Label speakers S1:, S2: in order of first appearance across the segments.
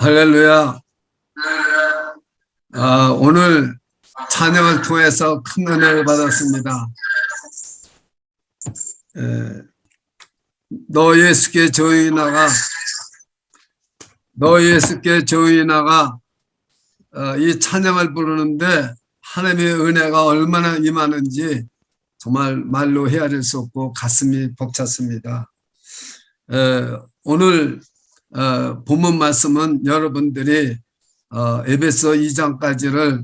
S1: 할렐루야. 오늘 찬양을 통해서 큰 은혜를 받았습니다. 너 예수께 조용히 나가, 너 예수께 조용히 나가. 이 찬양을 부르는데 하나님의 은혜가 얼마나 임하는지 정말 말로 헤아릴 수 없고 가슴이 벅찼습니다. 오늘 본문 말씀은 여러분들이 에베소 2장까지를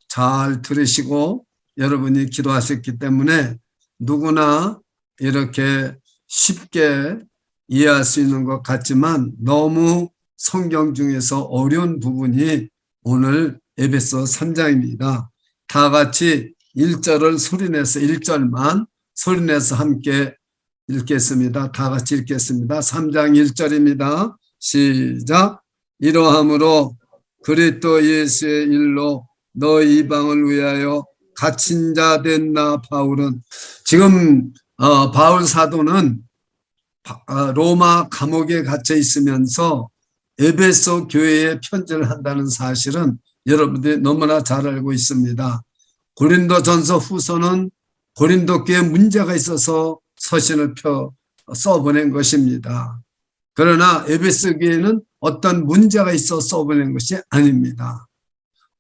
S1: 잘 들으시고 여러분이 기도하셨기 때문에 누구나 이렇게 쉽게 이해할 수 있는 것 같지만 너무 성경 중에서 어려운 부분이 오늘 에베소 3장입니다. 다 같이 1절을 소리내서 1절만 소리내서 함께 읽겠습니다. 다 같이 읽겠습니다. 3장 1절입니다. 시작. 이러함으로 그리스도 예수의 일로 너 이방을 위하여 갇힌 자 된 나 바울은, 지금 바울 사도는 로마 감옥에 갇혀 있으면서 에베소 교회에 편지를 한다는 사실은 여러분들이 너무나 잘 알고 있습니다. 고린도전서 후서는 고린도 교회에 문제가 있어서 서신을 써보낸 것입니다. 그러나 에베소 교회는 어떤 문제가 있어 써보낸 것이 아닙니다.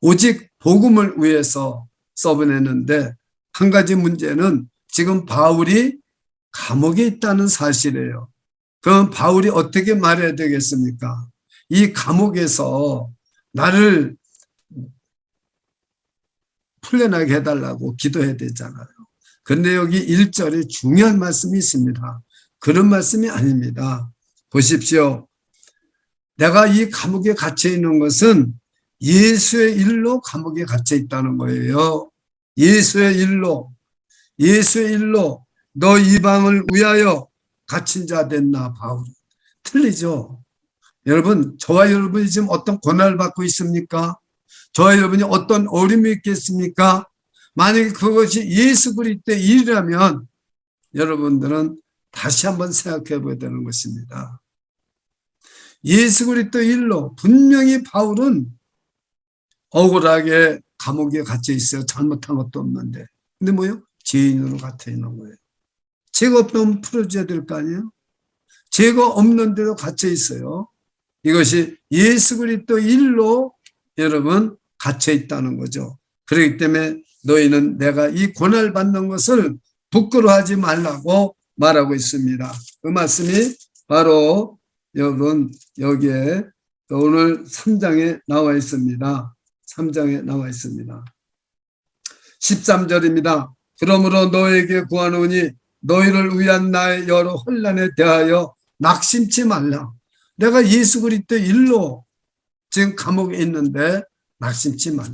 S1: 오직 복음을 위해서 써보냈는데, 한 가지 문제는 지금 바울이 감옥에 있다는 사실이에요. 그럼 바울이 어떻게 말해야 되겠습니까? 이 감옥에서 나를 풀려나게 해달라고 기도해야 되잖아요. 그런데 여기 1절에 중요한 말씀이 있습니다. 그런 말씀이 아닙니다. 보십시오. 내가 이 감옥에 갇혀 있는 것은 예수의 일로 감옥에 갇혀 있다는 거예요. 예수의 일로 너 이방을 위하여 갇힌 자 된 나 바울. 틀리죠? 여러분, 저와 여러분이 지금 어떤 고난을 받고 있습니까? 저와 여러분이 어떤 어려움이 있겠습니까? 만약에 그것이 예수 그리스도의 일이라면 여러분들은 다시 한번 생각해 보아야 되는 것입니다. 예수 그리스도의 일로 분명히 바울은 억울하게 감옥에 갇혀 있어요. 잘못한 것도 없는데. 근데 뭐요? 죄인으로 갇혀 있는 거예요. 죄가 없으면 풀어줘야 될 거 아니에요? 죄가 없는 데도 갇혀 있어요. 이것이 예수 그리스도 일로 여러분 갇혀 있다는 거죠. 그렇기 때문에 너희는 내가 이 고난을 받는 것을 부끄러워하지 말라고 말하고 있습니다. 그 말씀이 바로 여러분 여기에 오늘 3장에 나와 있습니다. 3장에 나와 있습니다. 13절입니다. 그러므로 너에게 구하노니 너희를 위한 나의 여러 혼란에 대하여 낙심치 말라. 내가 예수 그리스도 일로 지금 감옥에 있는데 낙심치 말라.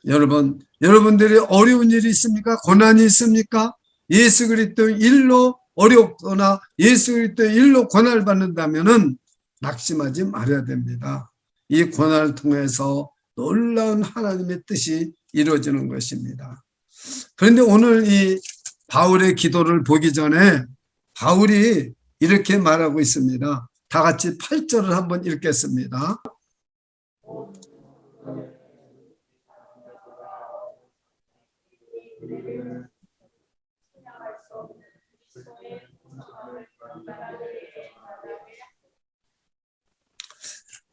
S1: 여러분들이 어려운 일이 있습니까? 고난이 있습니까? 예수 그리스도 일로 어렵거나 예수 그리스도 일로 고난을 받는다면은 낙심하지 말아야 됩니다. 이 고난을 통해서 놀라운 하나님의 뜻이 이루어지는 것입니다. 그런데 오늘 이 바울의 기도를 보기 전에 바울이 이렇게 말하고 있습니다. 다 같이 8절을 한번 읽겠습니다.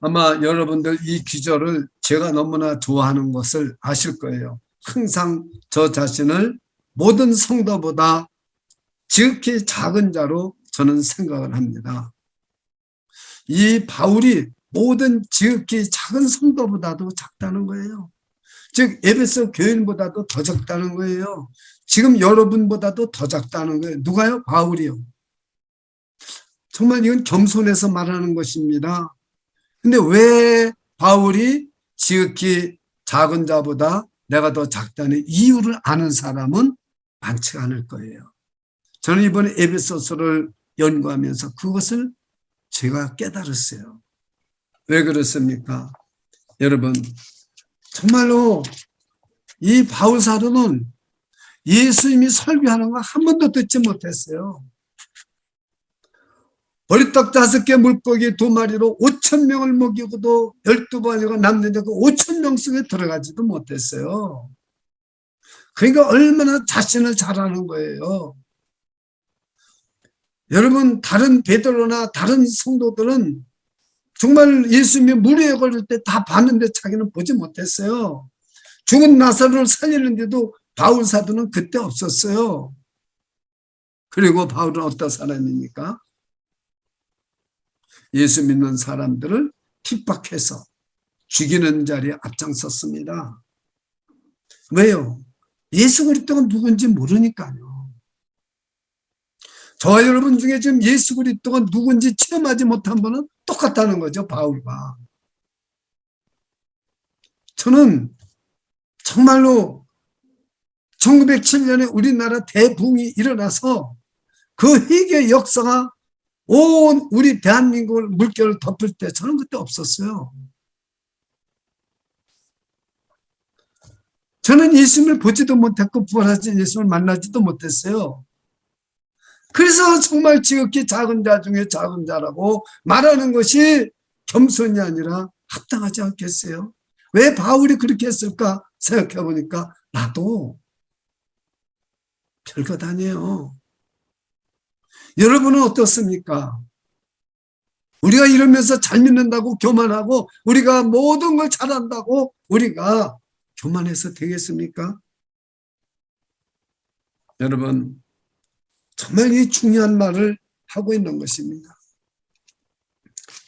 S1: 아마 여러분들 이 기절을 제가 너무나 좋아하는 것을 아실 거예요. 항상 저 자신을 모든 성도보다 지극히 작은 자로 저는 생각을 합니다. 이 바울이 모든 지극히 작은 성도보다도 작다는 거예요. 즉 에베소 교인보다도 더 작다는 거예요. 지금 여러분보다도 더 작다는 거예요. 누가요? 바울이요. 정말 이건 겸손해서 말하는 것입니다. 근데 왜 바울이 지극히 작은 자보다 내가 더 작다는 이유를 아는 사람은 많지 않을 거예요. 저는 이번에 에베소서를 연구하면서 그것을 제가 깨달았어요. 왜 그렇습니까? 여러분, 정말로 이 바울 사도는 예수님이 설교하는 거 한 번도 듣지 못했어요. 보리떡 5개 물고기 2마리로 5,000명을 먹이고도 12마리가 남는데 그 5,000명 속에 들어가지도 못했어요. 그러니까 얼마나 자신을 잘하는 거예요. 여러분, 다른 베드로나 다른 성도들은 정말 예수님이 무리에 걸릴 때 다 봤는데 자기는 보지 못했어요. 죽은 나사로를 살리는데도 바울 사도는 그때 없었어요. 그리고 바울은 어떤 사람입니까? 예수 믿는 사람들을 핍박해서 죽이는 자리에 앞장섰습니다. 왜요? 예수 그리스도가 누군지 모르니까요. 저와 여러분 중에 지금 예수 그리스도가 누군지 체험하지 못한 분은 똑같다는 거죠, 바울과. 저는 정말로 1907년에 우리나라 대붕이 일어나서 그 회개 역사가 온 우리 대한민국을 물결을 덮을 때 저는 그때 없었어요. 저는 예수님을 보지도 못했고 부활하신 예수님을 만나지도 못했어요. 그래서 정말 지극히 작은 자 중에 작은 자라고 말하는 것이 겸손이 아니라 합당하지 않겠어요? 왜 바울이 그렇게 했을까 생각해 보니까 나도 별것 아니에요. 여러분은 어떻습니까? 우리가 이러면서 잘 믿는다고 교만하고 우리가 모든 걸 잘한다고 우리가 교만해서 되겠습니까? 여러분, 정말 이 중요한 말을 하고 있는 것입니다.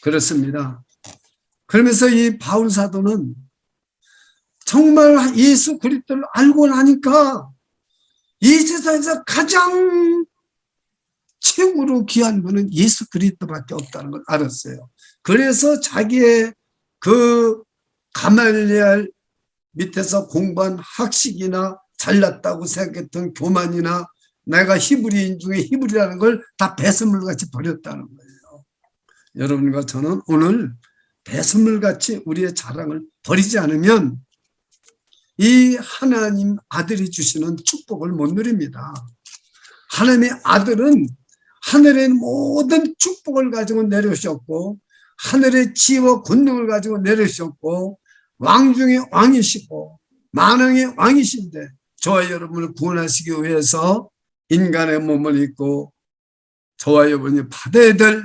S1: 그렇습니다. 그러면서 이 바울 사도는 정말 예수 그리스도를 알고 나니까 이 세상에서 가장 최고로 귀한 분은 예수 그리스도밖에 없다는 걸 알았어요. 그래서 자기의 그 가말리엘 밑에서 공부한 학식이나 잘났다고 생각했던 교만이나 내가 히브리인 중에 히브리라는 걸 다 배설물같이 버렸다는 거예요. 여러분과 저는 오늘 배설물같이 우리의 자랑을 버리지 않으면 이 하나님 아들이 주시는 축복을 못 누립니다. 하나님의 아들은 하늘의 모든 축복을 가지고 내려오셨고 하늘의 지혜와 권능을 가지고 내려오셨고 왕 중에 왕이시고 만왕의 왕이신데 저와 여러분을 구원하시기 위해서 인간의 몸을 입고 저와 여러분이 받아야 될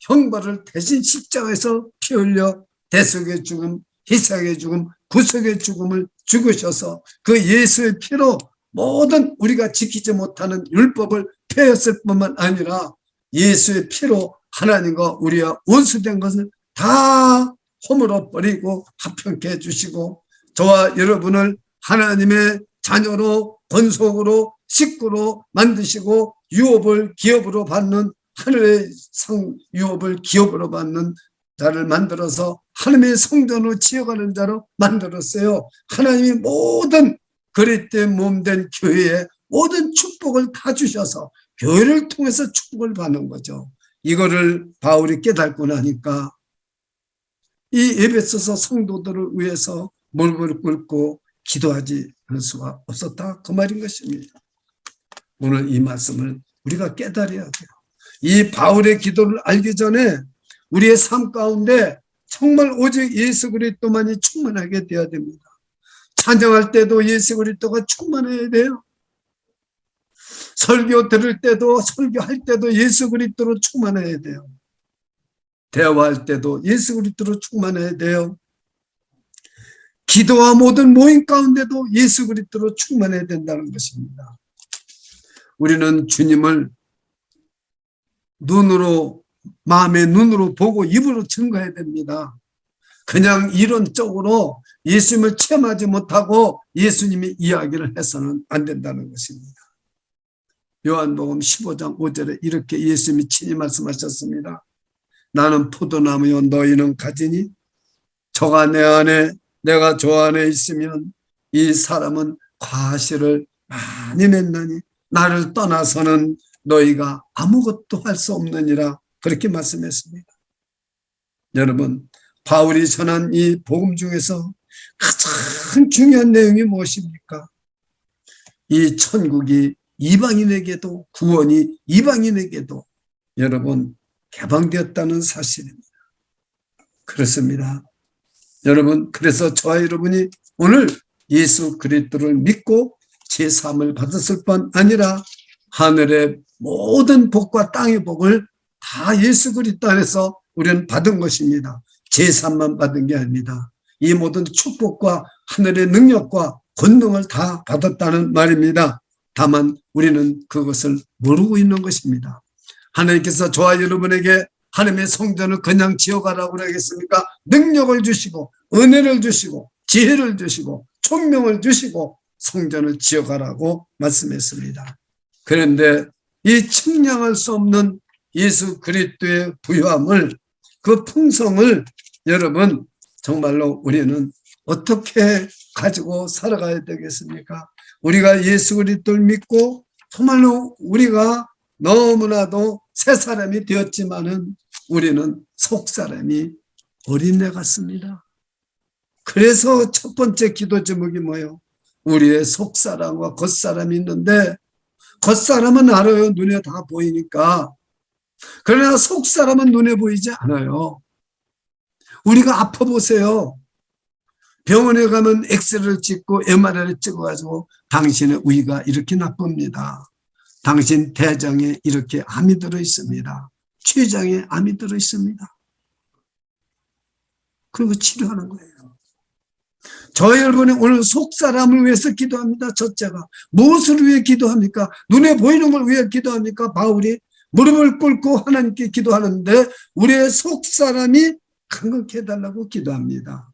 S1: 형벌을 대신 십자가에서 피 흘려 대속의 죽음, 희생의 죽음, 구속의 죽음을 죽으셔서 그 예수의 피로 모든 우리가 지키지 못하는 율법을 폐했을 뿐만 아니라 예수의 피로 하나님과 우리와 원수된 것을 다 허물어 버리고 합평케 해주시고 저와 여러분을 하나님의 자녀로 권속으로 식구로 만드시고 유업을 기업으로 받는 하늘의 유업을 기업으로 받는 자를 만들어서 하나님의 성전으로 지어가는 자로 만들었어요. 하나님이 모든 그리스도의 몸된 교회에 모든 축복을 다 주셔서 교회를 통해서 축복을 받는 거죠. 이거를 바울이 깨닫고 나니까 이 에베소서 성도들을 위해서 무릎을 꿇고 기도하지 않을 수가 없었다 그 말인 것입니다. 오늘 이 말씀을 우리가 깨달아야 돼요. 이 바울의 기도를 알기 전에 우리의 삶 가운데 정말 오직 예수 그리스도만이 충만하게 되어야 됩니다. 찬양할 때도 예수 그리스도가 충만해야 돼요. 설교 들을 때도 설교할 때도 예수 그리스도로 충만해야 돼요. 대화할 때도 예수 그리스도로 충만해야 돼요. 기도와 모든 모임 가운데도 예수 그리스도로 충만해야 된다는 것입니다. 우리는 주님을 눈으로 마음의 눈으로 보고 입으로 증거해야 됩니다. 그냥 이론적으로 예수님을 체험하지 못하고 예수님이 이야기를 해서는 안 된다는 것입니다. 요한복음 15장 5절에 이렇게 예수님이 친히 말씀하셨습니다. 나는 포도나무요 너희는 가지니 저가 내 안에 내가 저 안에 있으면 이 사람은 과실을 많이 맺나니 나를 떠나서는 너희가 아무것도 할 수 없느니라 그렇게 말씀했습니다. 여러분 바울이 전한 이 복음 중에서 가장 중요한 내용이 무엇입니까? 이 천국이 이방인에게도 구원이 이방인에게도 여러분 개방되었다는 사실입니다. 그렇습니다. 여러분, 그래서 저와 여러분이 오늘 예수 그리스도를 믿고 제3을 받았을 뿐 아니라 하늘의 모든 복과 땅의 복을 다 예수 그리스도 안에서 우리는 받은 것입니다. 제3만 받은 게 아닙니다. 이 모든 축복과 하늘의 능력과 권능을 다 받았다는 말입니다. 다만 우리는 그것을 모르고 있는 것입니다. 하나님께서 저와 여러분에게 하나님의 성전을 그냥 지어가라고 그러겠습니까? 능력을 주시고 은혜를 주시고 지혜를 주시고 총명을 주시고 성전을 지어가라고 말씀했습니다. 그런데 이 측량할 수 없는 예수 그리스도의 부유함을, 그 풍성을 여러분 정말로 우리는 어떻게 가지고 살아가야 되겠습니까? 우리가 예수 그리스도를 믿고 정말로 우리가 너무나도 새 사람이 되었지만은 우리는 속 사람이 어린애 같습니다. 그래서 첫 번째 기도 제목이 뭐예요? 우리의 속 사람과 겉 사람이 있는데 겉사람은 알아요. 눈에 다 보이니까. 그러나 속 사람은 눈에 보이지 않아요. 우리가 아파 보세요. 병원에 가면 엑스레이를 찍고 MRI를 찍어가지고 당신의 위가 이렇게 나쁩니다. 당신 대장에 이렇게 암이 들어 있습니다. 췌장에 암이 들어 있습니다. 그리고 치료하는 거예요. 저희 여러분이 오늘 속 사람을 위해서 기도합니다. 첫째가 무엇을 위해 기도합니까? 눈에 보이는 걸 위해 기도합니까? 바울이 무릎을 꿇고 하나님께 기도하는데 우리의 속 사람이 강건케 해달라고 기도합니다.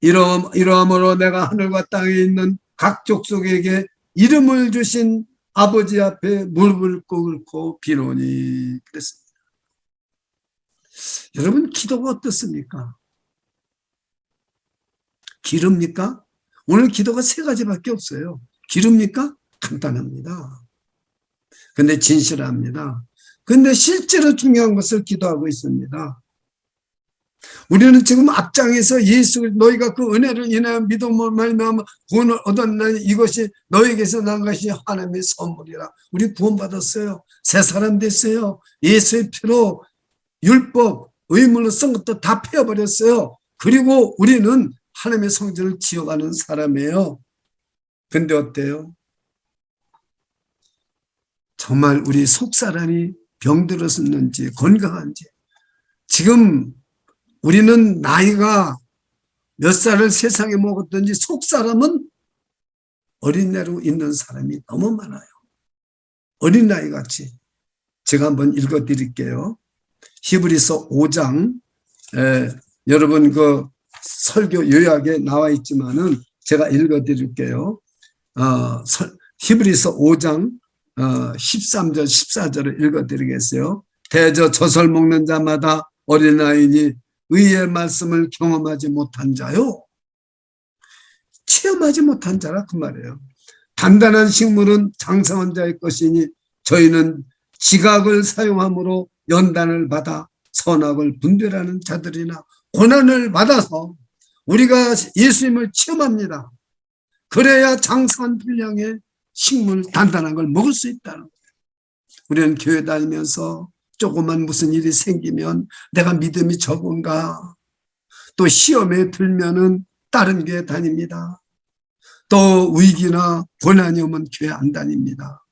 S1: 이러함으로 내가 하늘과 땅에 있는 각 족속에게 이름을 주신 아버지 앞에 무릎을 꿇고 비노니 그랬습니다. 여러분 기도가 어떻습니까? 기릅니까? 오늘 기도가 세 가지밖에 없어요. 기릅니까? 간단합니다. 근데 진실합니다. 근데 실제로 중요한 것을 기도하고 있습니다. 우리는 지금 앞장에서 예수 너희가 그 은혜를 인하여 믿음으로 말미암아 구원을 얻었나니 이것이 너희에게서 난 것이 하나님의 선물이라. 우리 구원받았어요. 새 사람 됐어요. 예수의 피로 율법 의무로 쓴 것도 다 폐어버렸어요. 그리고 우리는 하나님의 성전을 지어가는 사람이에요. 근데 어때요? 정말 우리 속사람이 병들었는지 건강한지. 지금 우리는 나이가 몇 살을 세상에 먹었든지 속사람은 어린애로 있는 사람이 너무 많아요. 어린아이 같이. 제가 한번 읽어드릴게요. 히브리서 5장 여러분 그 설교 요약에 나와 있지만은 제가 읽어드릴게요. 히브리서 5장 13절 14절을 읽어드리겠어요. 대저 젖을 먹는 자마다 어린아이니 의의 말씀을 경험하지 못한 자요. 체험하지 못한 자라 그 말이에요. 단단한 식물은 장성한 자의 것이니 저희는 지각을 사용함으로 연단을 받아 선악을 분별하는 자들이나 고난을 받아서 우리가 예수님을 체험합니다. 그래야 장성한 분량의 식물 단단한 걸 먹을 수 있다는 거예요. 우리는 교회 다니면서 조그만 무슨 일이 생기면 내가 믿음이 적은가, 또 시험에 들면은 다른 교회 다닙니다. 또 위기나 고난이 오면 교회 안 다닙니다.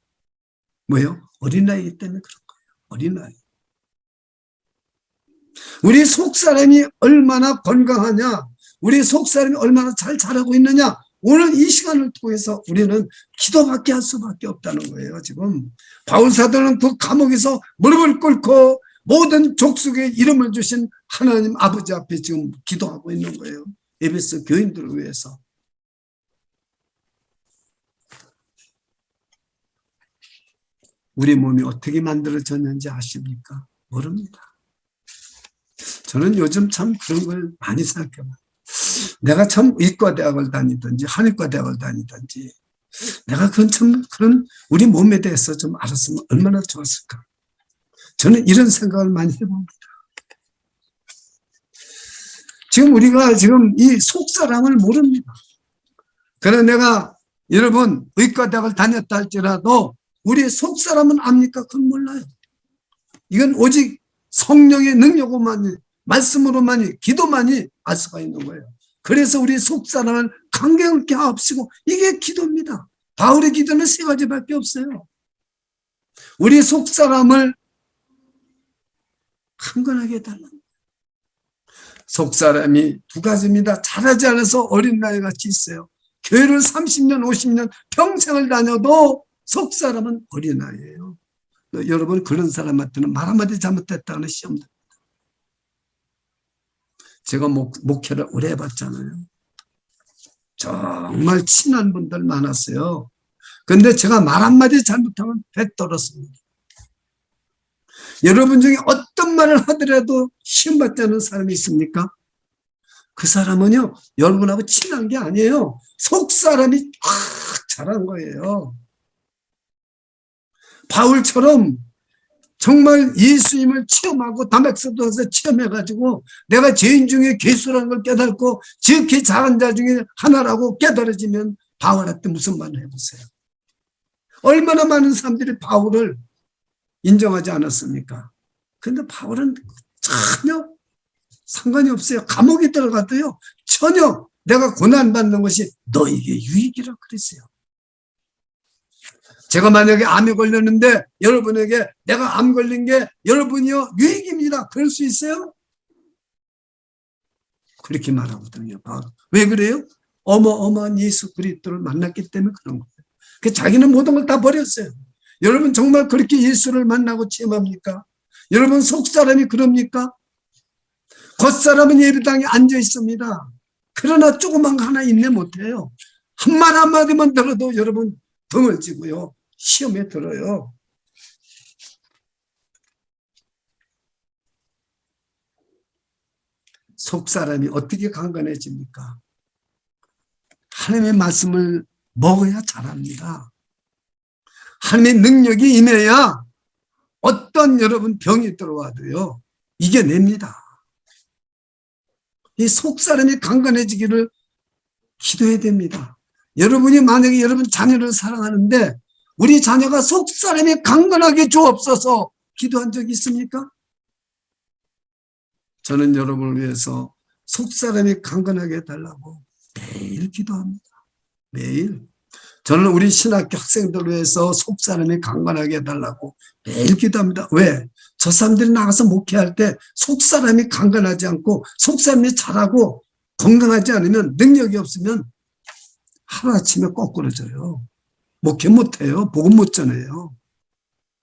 S1: 뭐요? 어린아이기 때문에 그런 거예요. 어린아이. 우리 속사람이 얼마나 건강하냐, 우리 속사람이 얼마나 잘 자라고 있느냐, 오늘 이 시간을 통해서 우리는 기도밖에 할 수밖에 없다는 거예요. 지금 바울사도는 그 감옥에서 무릎을 꿇고 모든 족속에 이름을 주신 하나님 아버지 앞에 지금 기도하고 있는 거예요. 에베소 교인들을 위해서. 우리 몸이 어떻게 만들어졌는지 아십니까? 모릅니다. 저는 요즘 참 그런 걸 많이 생각해봐요. 내가 참 의과대학을 다니든지 한의과대학을 다니든지 내가 그런 우리 몸에 대해서 좀 알았으면 얼마나 좋았을까. 저는 이런 생각을 많이 해봅니다. 지금 우리가 지금 이 속사람을 모릅니다. 그래서 내가 여러분 의과대학을 다녔다 할지라도 우리 속사람은 압니까? 그건 몰라요. 이건 오직 성령의 능력으로만이, 말씀으로만이, 기도만이 알 수가 있는 거예요. 그래서 우리 속사람을 강경케 하옵시고, 이게 기도입니다. 바울의 기도는 세 가지밖에 없어요. 우리 속사람을 강건하게 해달라. 속사람이 두 가지입니다. 잘하지 않아서 어린 나이 같이 있어요. 교회를 30년, 50년 평생을 다녀도 속사람은 어린아이예요. 여러분, 그런 사람한테는 말 한마디 잘못했다는 시험도. 제가 목회를 오래 해봤잖아요. 정말 친한 분들 많았어요. 근데 제가 말 한마디 잘못하면 배 떨었습니다. 여러분 중에 어떤 말을 하더라도 시험 받지 않는 사람이 있습니까? 그 사람은요, 여러분하고 친한 게 아니에요. 속 사람이 잘한 거예요. 바울처럼 정말 예수님을 체험하고 다메섹스도에서 체험해가지고 내가 죄인 중에 괴수라는 걸 깨닫고 지극히 작은 자 중에 하나라고 깨달아지면 바울한테 무슨 말을 해보세요. 얼마나 많은 사람들이 바울을 인정하지 않았습니까? 근데 바울은 전혀 상관이 없어요. 감옥에 들어가도요, 전혀 내가 고난받는 것이 너에게 유익이라 그랬어요. 제가 만약에 암에 걸렸는데 여러분에게 내가 암 걸린 게 여러분이요 유익입니다. 그럴 수 있어요? 그렇게 말하거든요. 바로. 왜 그래요? 어마어마한 예수 그리스도를 만났기 때문에 그런 거예요. 그 자기는 모든 걸 다 버렸어요. 여러분 정말 그렇게 예수를 만나고 체험합니까? 여러분 속사람이 그럽니까? 겉사람은 예배당에 앉아 있습니다. 그러나 조그만 거 하나 인내 못해요. 한 말 한마디만 들어도 여러분 등을 찌고요. 시험에 들어요. 속사람이 어떻게 강건해집니까? 하나님의 말씀을 먹어야 잘합니다. 하나님의 능력이 임해야 어떤 여러분 병이 들어와도요, 이겨냅니다. 이 속사람이 강건해지기를 기도해야 됩니다. 여러분이 만약에 여러분 자녀를 사랑하는데 우리 자녀가 속사람이 강건하게 주옵소서 기도한 적이 있습니까? 저는 여러분을 위해서 속사람이 강건하게 해달라고 매일 기도합니다. 매일. 저는 우리 신학교 학생들을 위해서 속사람이 강건하게 해달라고 매일 기도합니다. 왜? 저 사람들이 나가서 목회할 때 속사람이 강건하지 않고 속사람이 잘하고 건강하지 않으면, 능력이 없으면 하루아침에 거꾸로져요. 목회 못해요. 복음 못 전해요.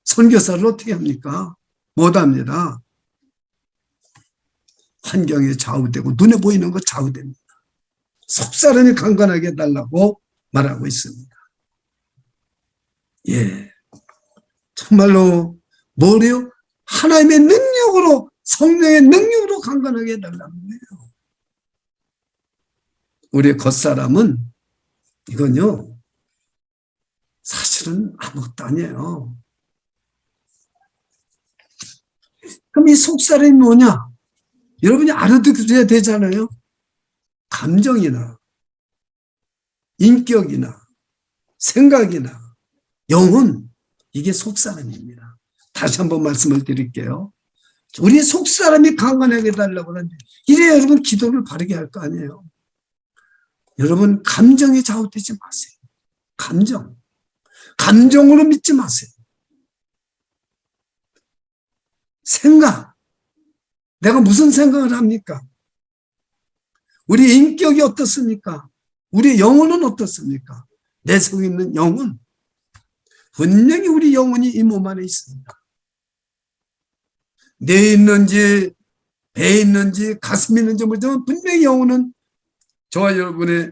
S1: 선교사를 어떻게 합니까? 못합니다. 환경에 좌우되고 눈에 보이는 거 좌우됩니다. 속사람이 강건하게 해달라고 말하고 있습니다. 예, 정말로 뭐래요? 하나님의 능력으로, 성령의 능력으로 강건하게 해달라는 거예요. 우리의 겉사람은 이건요, 사실은 아무것도 아니에요. 그럼 이 속사람이 뭐냐? 여러분이 알아두셔야 되잖아요. 감정이나 인격이나 생각이나 영혼, 이게 속사람입니다. 다시 한번 말씀을 드릴게요. 우리 속사람이 강건하게 해달라고 하는데, 이래 여러분 기도를 바르게 할 거 아니에요. 여러분 감정에 좌우되지 마세요. 감정으로 믿지 마세요. 생각, 내가 무슨 생각을 합니까? 우리 인격이 어떻습니까? 우리 영혼은 어떻습니까? 내 속에 있는 영혼, 분명히 우리 영혼이 이 몸 안에 있습니다. 뇌에 있는지 배에 있는지 가슴에 있는지 모르지만 분명히 영혼은, 저와 여러분의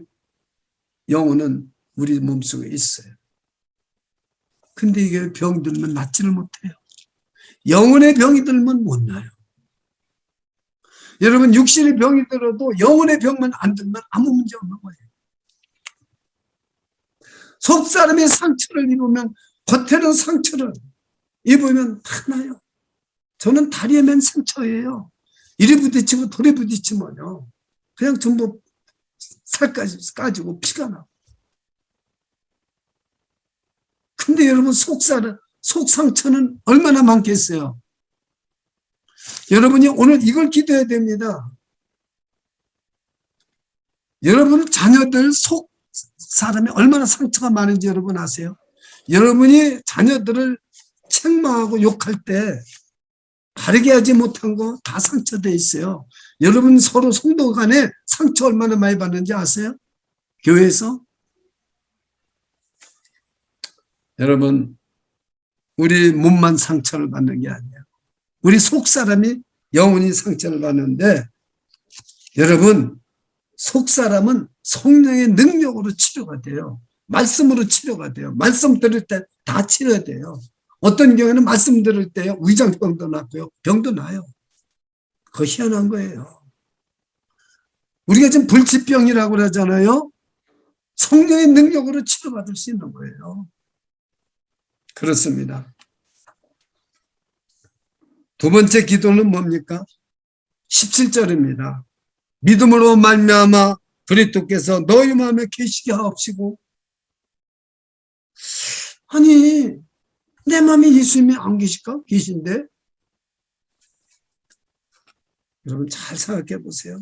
S1: 영혼은 우리 몸속에 있어요. 근데 이게 병 들면 낫지를 못해요. 영혼의 병이 들면 못 나요. 여러분 육신의 병이 들어도 영혼의 병만 안 들면 아무 문제 없는 거예요. 속사람의 상처를 입으면, 겉에는 상처를 입으면 다 나요. 저는 다리에 맨 상처예요. 이리 부딪히고 돌에 부딪히면요, 그냥 전부 살까지 까지고 피가 나고. 근데 여러분 속 상처는 얼마나 많겠어요? 여러분이 오늘 이걸 기도해야 됩니다. 여러분 자녀들 속 사람이 얼마나 상처가 많은지 여러분 아세요? 여러분이 자녀들을 책망하고 욕할 때 바르게 하지 못한 거 다 상처돼 있어요. 여러분 서로 성도 간에 상처 얼마나 많이 받는지 아세요? 교회에서? 여러분, 우리 몸만 상처를 받는 게 아니에요. 우리 속 사람이 영원히 상처를 받는데, 여러분, 속 사람은 성령의 능력으로 치료가 돼요. 말씀으로 치료가 돼요. 말씀 들을 때 다 치료돼요. 어떤 경우에는 말씀 들을 때 위장병도 낫고요. 병도 나요. 그거 희한한 거예요. 우리가 지금 불치병이라고 그러잖아요. 성령의 능력으로 치료받을 수 있는 거예요. 그렇습니다. 두 번째 기도는 뭡니까? 17절입니다. 믿음으로 말미암아 그리스도께서 너희 마음에 계시게 하옵시고. 아니, 내 마음에 예수님이 안 계실까? 계신데? 여러분 잘 생각해 보세요.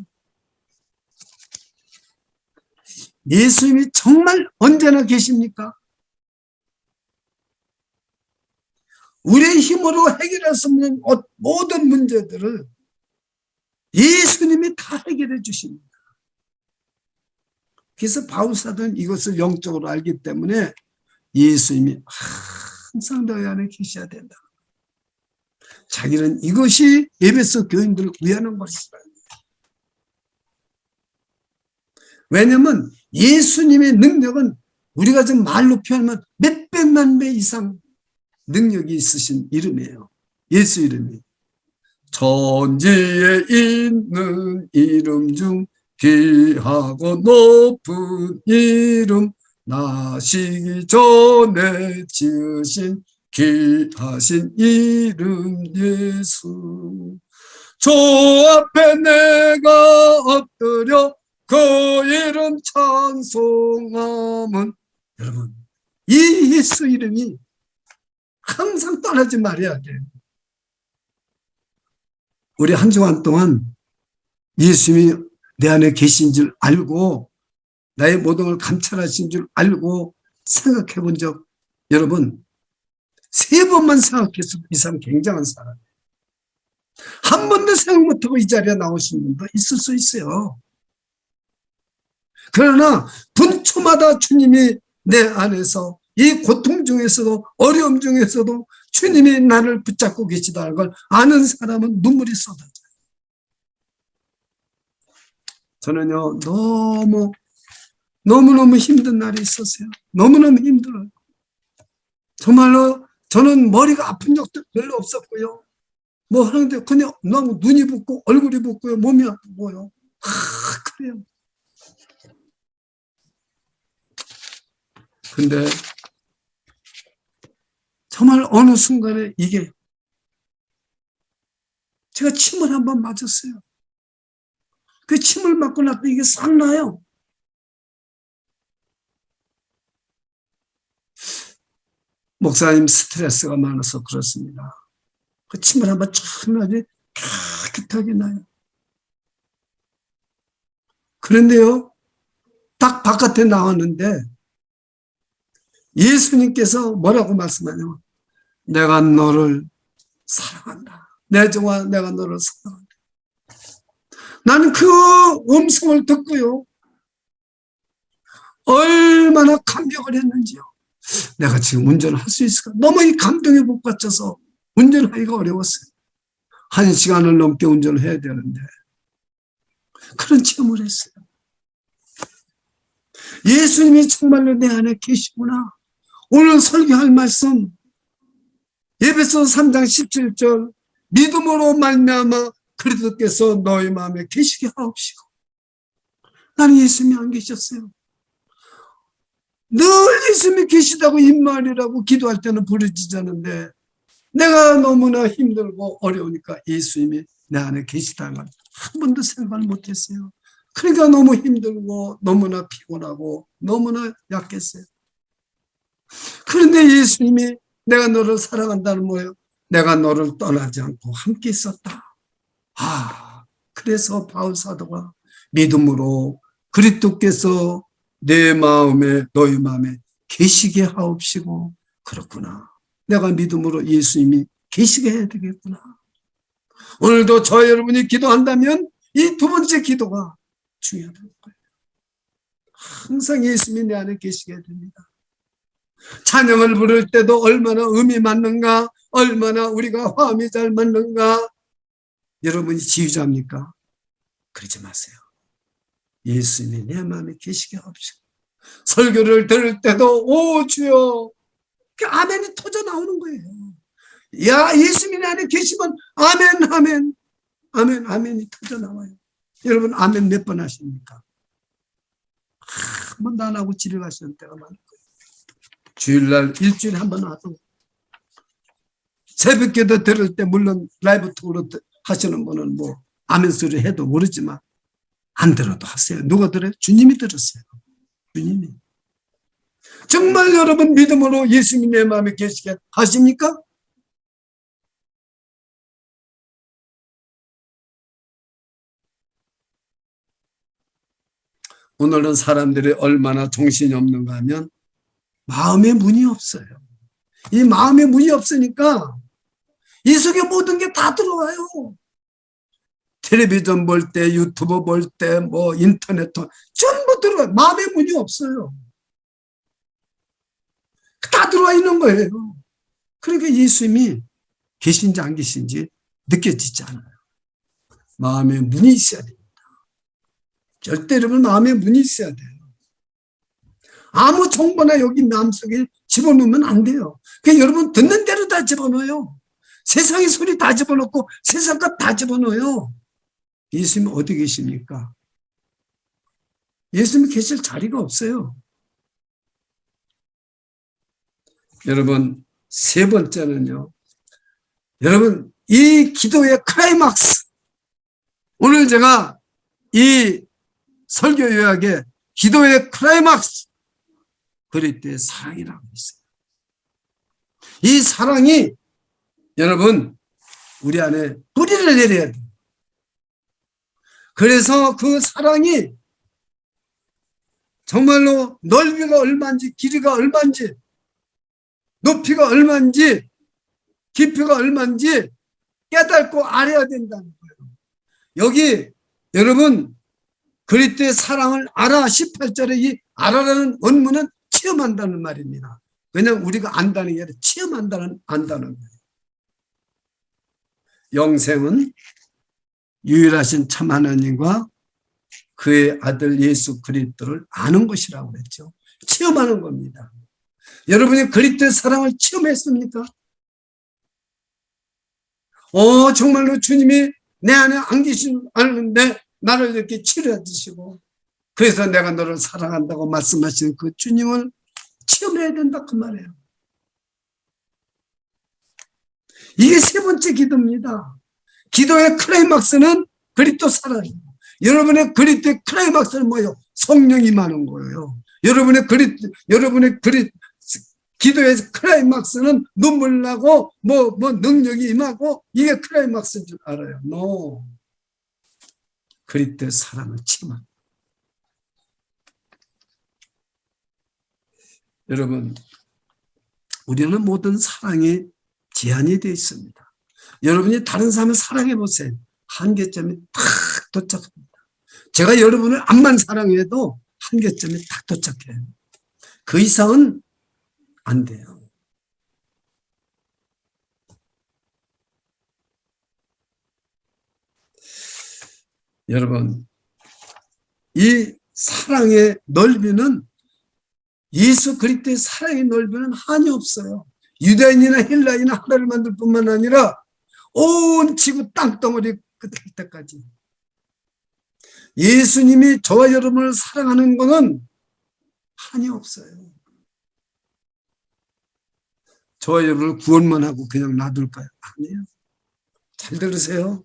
S1: 예수님이 정말 언제나 계십니까? 우리의 힘으로 해결할 수 없는 모든 문제들을 예수님이 다 해결해 주십니다. 그래서 바울사도는 이것을 영적으로 알기 때문에 예수님이 항상 너희 안에 계셔야 된다. 자기는 이것이 에베소 교인들을 위하는 것이다. 왜냐하면 예수님의 능력은 우리가 지금 말로 표현하면 몇백만 배 이상 능력이 있으신 이름이에요. 예수 이름이. 천지에 있는 이름 중 귀하고 높은 이름, 나시기 전에 지으신 귀하신 이름 예수. 주 앞에 내가 엎드려 그 이름 찬송함은, 여러분 이 예수 이름이 항상 떠나지 말아야 돼요. 우리 한 주간 동안 예수님이 내 안에 계신 줄 알고 나의 모든 걸 감찰하신 줄 알고 생각해 본 적, 여러분 3번만 생각해서 이 사람 굉장한 사람이에요. 한 번도 생각 못하고 이 자리에 나오신 분도 있을 수 있어요. 그러나 분초마다 주님이 내 안에서 이 고통 중에서도 어려움 중에서도 주님이 나를 붙잡고 계시다는 걸 아는 사람은 눈물이 쏟아져요. 저는요 너무너무 힘든 날이 있었어요. 너무너무 힘들어요. 정말로 저는 머리가 아픈 적도 별로 없었고요. 뭐 하는데 그냥 너무 눈이 붓고 얼굴이 붓고요. 몸이 아프고요. 그래요. 근데 정말 어느 순간에 이게 제가 침을 한번 맞았어요. 그 침을 맞고 나서 이게 싹 나요. 목사님 스트레스가 많아서 그렇습니다. 그 침을 한번 쫙 나지 깨끗하게 나요. 그런데요, 딱 바깥에 나왔는데 예수님께서 뭐라고 말씀하냐면, 내가 너를 사랑한다. 내 종아, 내가 너를 사랑한다. 나는 그 음성을 듣고요, 얼마나 감격을 했는지요. 내가 지금 운전을 할 수 있을까? 너무 이 감동에 못 받쳐서 운전하기가 어려웠어요. 1시간을 넘게 운전을 해야 되는데 그런 체험을 했어요. 예수님이 정말로 내 안에 계시구나. 오늘 설교할 말씀 에베소 3장 17절, 믿음으로 말미암아 그리스도께서 너희 마음에 계시게 하옵시고. 나는 예수님이 안 계셨어요. 늘 예수님이 계시다고 입말이라고 기도할 때는 부르짖었는데 내가 너무나 힘들고 어려우니까 예수님이 내 안에 계시다는 걸 한 번도 생각을 못했어요. 그러니까 너무 힘들고 너무나 피곤하고 너무나 약했어요. 그런데 예수님이 내가 너를 사랑한다는 뭐예요? 내가 너를 떠나지 않고 함께 있었다. 그래서 바울 사도가 믿음으로 그리스도께서 내 마음에 너희 마음에 계시게 하옵시고, 그렇구나. 내가 믿음으로 예수님이 계시게 해야 되겠구나. 오늘도 저 여러분이 기도한다면 이 두 번째 기도가 중요하다는 거예요. 항상 예수님이 내 안에 계시게 해야 됩니다. 찬양을 부를 때도 얼마나 음이 맞는가, 얼마나 우리가 화음이 잘 맞는가. 여러분이 지휘자입니까? 그러지 마세요. 예수님이 내 마음에 계시게 하옵시고, 설교를 들을 때도 오 주여, 아멘이 터져 나오는 거예요. 야, 예수님이 내 안에 계시면 아멘, 아멘, 아멘, 아멘이 터져 나와요. 여러분 아멘 몇 번 하십니까? 한 번도 안 하고 집에 가시는 때가 많을 거예요. 주일날 일주일에 한 번 와도, 새벽기도 들을 때 물론 라이브 톡으로 하시는 분은 뭐 아멘 소리 해도 모르지만 안 들어도 하세요. 누가 들어요? 주님이 들었어요. 주님이. 정말 여러분 믿음으로 예수님이 내 마음에 계시게 하십니까? 오늘은 사람들이 얼마나 정신이 없는가 하면 마음의 문이 없어요. 이 마음의 문이 없으니까 이 속에 모든 게 다 들어와요. 텔레비전 볼 때, 유튜브 볼 때, 뭐 인터넷 전부 들어와요. 마음의 문이 없어요. 다 들어와 있는 거예요. 그러니까 예수님이 계신지 안 계신지 느껴지지 않아요. 마음의 문이 있어야 됩니다. 절대 여러분 마음의 문이 있어야 돼요. 아무 정보나 여기 마음속에 집어넣으면 안 돼요. 그냥 여러분 듣는 대로 다 집어넣어요. 세상의 소리 다 집어넣고 세상 것 다 집어넣어요. 예수님 어디 계십니까? 예수님 계실 자리가 없어요. 여러분 세 번째는요. 여러분 이 기도의 클라이막스, 오늘 제가 이 설교 요약에 기도의 클라이막스, 그리스도의 사랑이라고 있어요. 이 사랑이 여러분 우리 안에 뿌리를 내려야 돼요. 그래서 그 사랑이 정말로 넓이가 얼마인지, 길이가 얼마인지, 높이가 얼마인지, 깊이가 얼마인지 깨닫고 알아야 된다는 거예요. 여기 여러분 그리스도의 사랑을 알아, 18절에 이 알아라는 원문은 체험한다는 말입니다. 그냥 우리가 안다는 게 아니라 체험한다는, 안다는 거예요. 영생은 유일하신 참 하나님과 그의 아들 예수 그리스도를 아는 것이라고 했죠. 체험하는 겁니다. 여러분이 그리스도의 사랑을 체험했습니까? 정말로 주님이 내 안에 안 계시는데 나를 이렇게 치료해 주시고, 그래서 내가 너를 사랑한다고 말씀하신 그 주님을 체험해야 된다 그 말이에요. 이게 세 번째 기도입니다. 기도의 클라이막스는 그리스도 사랑이에요. 여러분의 그리스도의 클라이막스는 뭐예요? 성령이 임하는 거예요. 여러분의 기도의 클라이막스는 눈물 나고 뭐 능력이 임하고 이게 클라이막스인 줄 알아요. No. 그리스도의 사랑을 체험합니다. 여러분 우리는 모든 사랑이 제한이 되어 있습니다. 여러분이 다른 사람을 사랑해 보세요. 한계점이 딱 도착합니다. 제가 여러분을 암만 사랑해도 한계점이 딱 도착해요. 그 이상은 안 돼요. 여러분 이 사랑의 넓이는, 예수 그리스도의 사랑의 넓이는 한이 없어요. 유대인이나 헬라인이나 하나를 만들 뿐만 아니라 온 지구 땅덩어리 끝일 때까지 예수님이 저와 여러분을 사랑하는 것은 한이 없어요. 저와 여러분을 구원만 하고 그냥 놔둘까요? 아니에요. 잘 들으세요.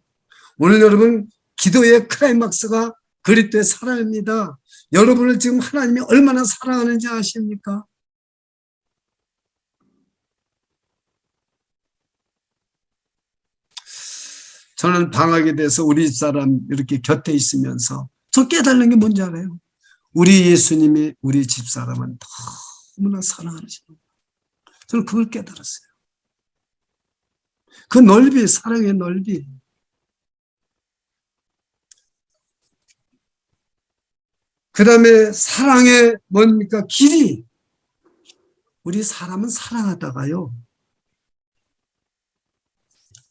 S1: 오늘 여러분 기도의 클라이막스가 그리스도의 사랑입니다. 여러분을 지금 하나님이 얼마나 사랑하는지 아십니까? 저는 방학에 대해서 우리 집사람 이렇게 곁에 있으면서 저 깨달는 게 뭔지 알아요? 우리 예수님이 우리 집사람은 너무나 사랑하시는 거예요. 저는 그걸 깨달았어요. 그 넓이, 사랑의 넓이. 그 다음에 사랑의 뭡니까? 길이. 우리 사람은 사랑하다가요,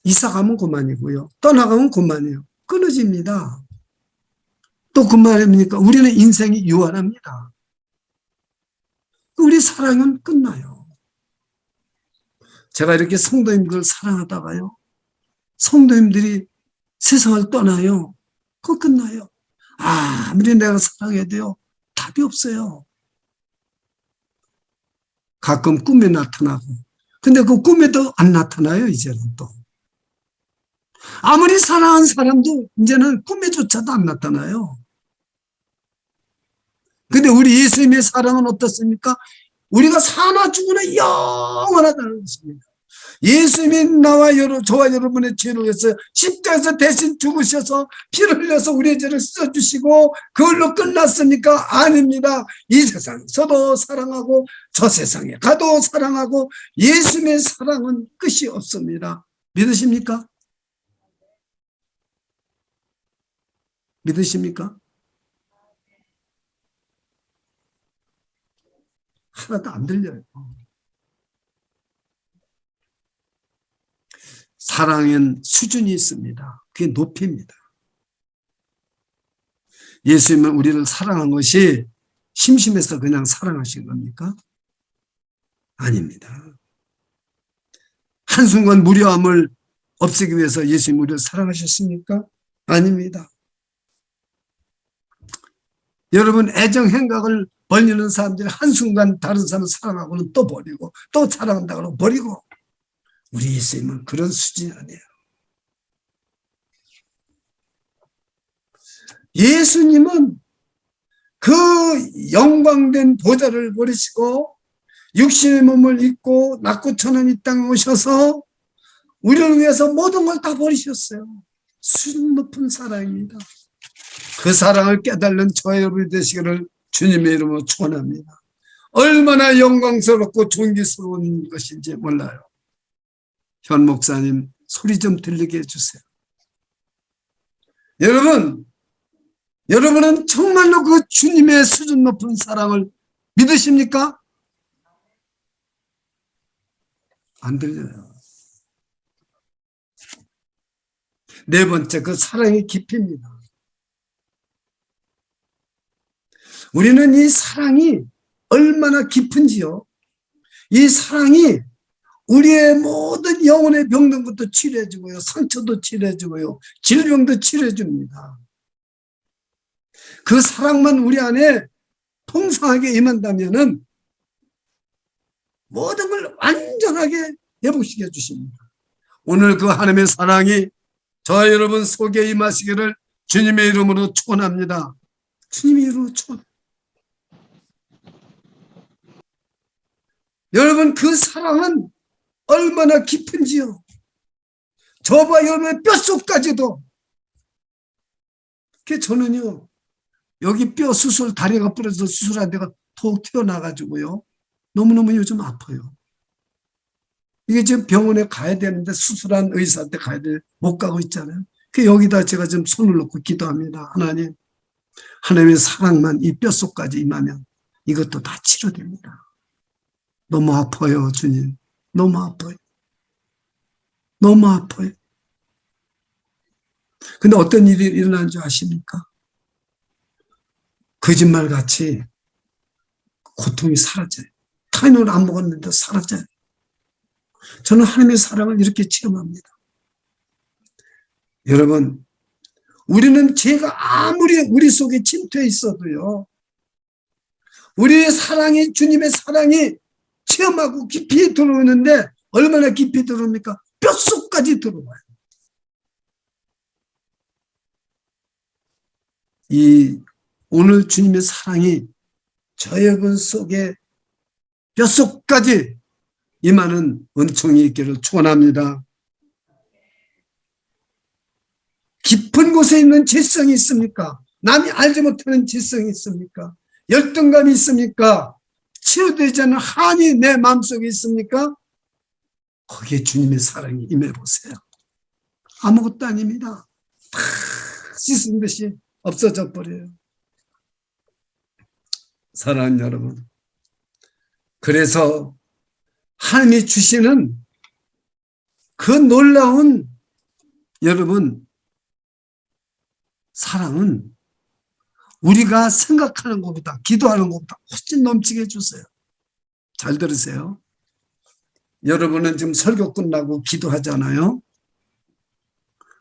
S1: 이사 가면 그만이고요, 떠나가면 그만이에요. 끊어집니다. 또 그만입니까? 우리는 인생이 유한합니다. 우리 사랑은 끝나요. 제가 이렇게 성도님들 사랑하다가요, 성도님들이 세상을 떠나요. 그거 끝나요. 아무리 내가 사랑해도요, 답이 없어요. 가끔 꿈에 나타나고. 근데 그 꿈에도 안 나타나요, 이제는 또. 아무리 사랑한 사람도 이제는 꿈에조차도 안 나타나요. 근데 우리 예수님의 사랑은 어떻습니까? 우리가 사나 죽으나 영원하다는 것입니다. 예수님이 저와 여러분의 죄를 위해서 십자가에서 대신 죽으셔서 피를 흘려서 우리의 죄를 씻어주시고 그걸로 끝났습니까? 아닙니다. 이 세상에서도 사랑하고 저 세상에 가도 사랑하고 예수님의 사랑은 끝이 없습니다. 믿으십니까? 믿으십니까? 하나도 안 들려요. 사랑엔 수준이 있습니다. 그게 높이입니다. 예수님은 우리를 사랑한 것이 심심해서 그냥 사랑하신 겁니까? 아닙니다. 한순간 무료함을 없애기 위해서 예수님 우리를 사랑하셨습니까? 아닙니다. 여러분, 애정 행각을 벌리는 사람들이 한순간 다른 사람을 사랑하고는 또 버리고 또 사랑한다고 버리고, 우리 예수님은 그런 수준이 아니에요. 예수님은 그 영광된 보좌를 버리시고 육신의 몸을 입고 낮고 천한 이 땅에 오셔서 우리를 위해서 모든 걸 다 버리셨어요. 수준 높은 사랑입니다. 그 사랑을 깨달는 저와 여러분이 되시기를 주님의 이름으로 축원합니다. 얼마나 영광스럽고 존귀스러운 것인지 몰라요. 현 목사님, 소리 좀 들리게 해주세요. 여러분은 정말로 그 주님의 수준 높은 사랑을 믿으십니까? 안 들려요. 네 번째, 그 사랑의 깊이입니다. 우리는 이 사랑이 얼마나 깊은지요, 이 사랑이 우리의 모든 영혼의 병든 것도 치료해주고요, 상처도 치료해주고요, 질병도 치료해줍니다. 그 사랑만 우리 안에 풍성하게 임한다면은 모든 걸 완전하게 회복시켜 주십니다. 오늘 그 하나님의 사랑이 저와 여러분 속에 임하시기를 주님의 이름으로 축원합니다. 주님의 이름으로 축원. 여러분, 그 사랑은 얼마나 깊은지요. 저와 여러분의 뼛속까지도. 저는요, 여기 뼈 수술, 다리가 부러져서 수술한 데가 톡 튀어나가지고요, 너무너무 요즘 아파요. 이게 지금 병원에 가야 되는데 수술한 의사한테 가야 돼, 못 가고 있잖아요. 여기다 제가 지금 손을 놓고 기도합니다. 하나님, 하나님의 사랑만 이 뼛속까지 임하면 이것도 다 치료됩니다. 너무 아파요, 주님. 너무 아파요. 너무 아파요. 근데 어떤 일이 일어나는 줄 아십니까? 거짓말같이 고통이 사라져요. 타인을 안 먹었는데 사라져요. 저는 하나님의 사랑을 이렇게 체험합니다. 여러분, 우리는 죄가 아무리 우리 속에 침투해 있어도요, 우리의 사랑이, 주님의 사랑이 체험하고 깊이 들어오는데 얼마나 깊이 들어옵니까? 뼛속까지 들어와요. 오늘 주님의 사랑이 저 여러분 속에 뼛속까지 임하는 은총이 있기를 축원합니다. 깊은 곳에 있는 지성이 있습니까? 남이 알지 못하는 지성이 있습니까? 열등감이 있습니까? 치유되지 않는 한이 내 마음속에 있습니까? 거기에 주님의 사랑이 임해보세요. 아무것도 아닙니다. 다 씻은 듯이 없어져 버려요. 사랑하는 여러분, 그래서 하나님이 주시는 그 놀라운 여러분 사랑은 우리가 생각하는 것보다, 기도하는 것보다 훨씬 넘치게 해주세요. 잘 들으세요. 여러분은 지금 설교 끝나고 기도하잖아요.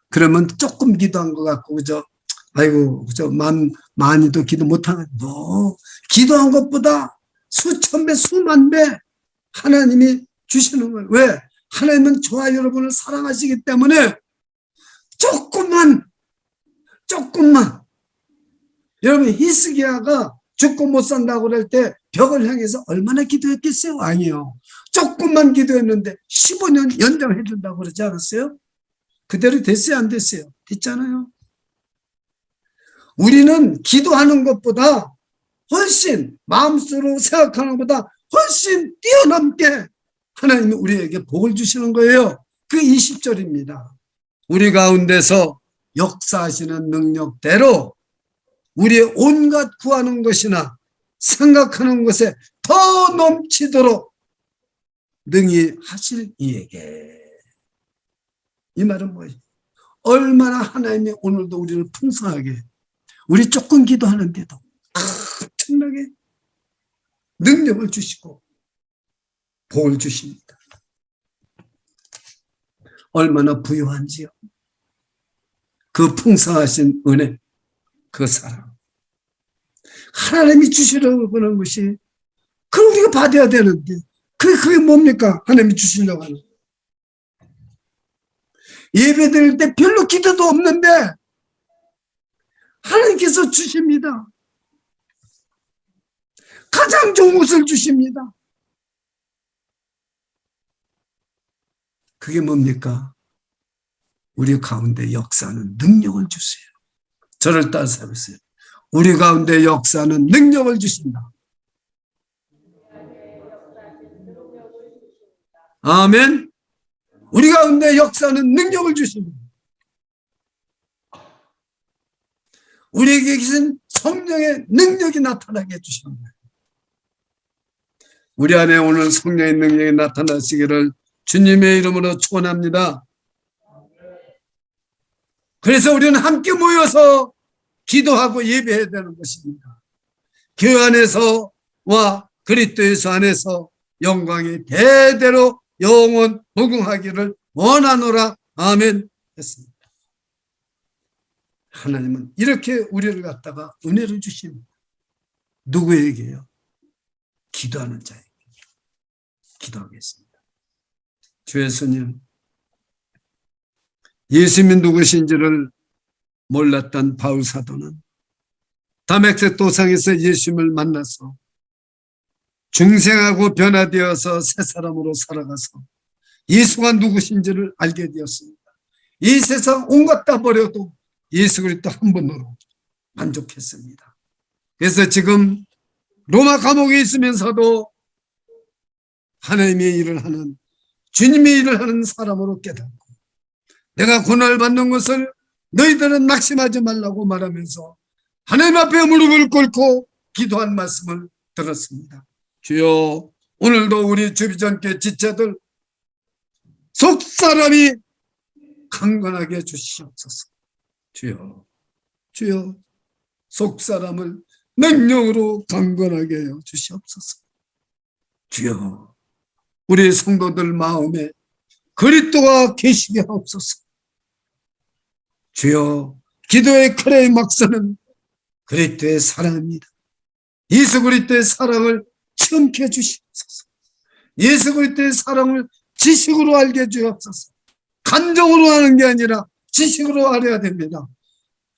S1: 그러면 조금 기도한 것 같고, 아이고, 많이도 기도 못하는, 기도한 것보다 수천 배, 수만 배 하나님이 주시는 거예요. 왜? 하나님은 저와 여러분을 사랑하시기 때문에 조금만. 여러분, 히스기야가 죽고 못 산다고 그럴 때 벽을 향해서 얼마나 기도했겠어요? 아니요. 조금만 기도했는데 15년 연장해 준다고 그러지 않았어요? 그대로 됐어요? 안 됐어요? 됐잖아요. 우리는 기도하는 것보다 훨씬, 마음속으로 생각하는 것보다 훨씬 뛰어넘게 하나님이 우리에게 복을 주시는 거예요. 그 20절입니다. 우리 가운데서 역사하시는 능력대로 우리의 온갖 구하는 것이나 생각하는 것에 더 넘치도록 능히 하실 이에게. 이 말은 뭐예요? 얼마나 하나님이 오늘도 우리를 풍성하게, 우리 조금 기도하는데도 엄청나게 능력을 주시고 복을 주십니다. 얼마나 부유한지요. 그 풍성하신 은혜, 그 사랑. 하나님이 주시려고 하는 것이, 그걸 우리가 받아야 되는데, 그게 뭡니까? 하나님이 주시려고 하는. 예배 드릴 때 별로 기도도 없는데, 하나님께서 주십니다. 가장 좋은 것을 주십니다. 그게 뭡니까? 우리 가운데 역사하는 능력을 주세요. 저를 따라서 해보세요. 우리 가운데 역사하는 능력을 주신다. 아멘. 우리 가운데 역사하는 능력을 주십니다. 우리에게 계신 성령의 능력이 나타나게 해주시는 거예요. 우리 안에 오늘 성령의 능력이 나타나시기를 주님의 이름으로 축원합니다. 그래서 우리는 함께 모여서 기도하고 예배해야 되는 것입니다. 교회 안에서와 그리스도 예수 안에서 영광이 대대로 영원 무궁하기를 원하노라. 아멘 했습니다. 하나님은 이렇게 우리를 갖다가 은혜를 주십니다. 누구에게요? 기도하는 자에게. 기도하겠습니다. 주 예수님, 예수님이 누구신지를 몰랐던 바울 사도는 다메섹 도상에서 예수님을 만나서 중생하고 변화되어서 새 사람으로 살아가서 예수가 누구신지를 알게 되었습니다. 이 세상 온갖 다 버려도 예수 그리스도 한 분으로 만족했습니다. 그래서 지금 로마 감옥에 있으면서도 하나님의 일을 하는, 주님의 일을 하는 사람으로 깨닫고, 내가 고난을 받는 것을 너희들은 낙심하지 말라고 말하면서 하나님 앞에 무릎을 꿇고 기도한 말씀을 들었습니다. 주여, 오늘도 우리 주비전께 지체들 속사람이 강건하게 해주시옵소서. 주여, 속사람을 능력으로 강건하게 해 주시옵소서. 주여, 우리 성도들 마음에 그리스도가 계시게 하옵소서. 주여, 기도의 클라이막스는 그리스도의 사랑입니다. 예수 그리스도의 사랑을 체험케 해주시옵소서. 예수 그리스도의 사랑을 지식으로 알게 해주옵소서. 감정으로 하는 게 아니라 지식으로 알아야 됩니다.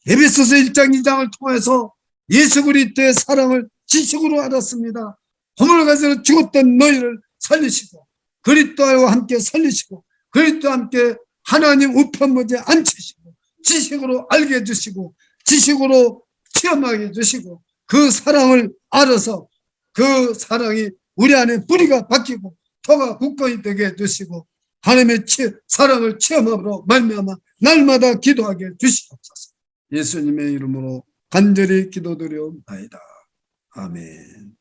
S1: 에베소서 1장 2장을 통해서 예수 그리스도의 사랑을 지식으로 알았습니다. 허물 가지고 죽었던 너희를 살리시고 그리스도와 함께 살리시고 그리스도와 함께 하나님 우편무제 앉히시고 지식으로 알게 해주시고 지식으로 체험하게 해주시고 그 사랑을 알아서 그 사랑이 우리 안에 뿌리가 박히고 터가 굳건히 되게 해주시고 하나님의 사랑을 체험함으로 말미암아 날마다 기도하게 해주시옵소서. 예수님의 이름으로 간절히 기도드려옵나이다. 아멘.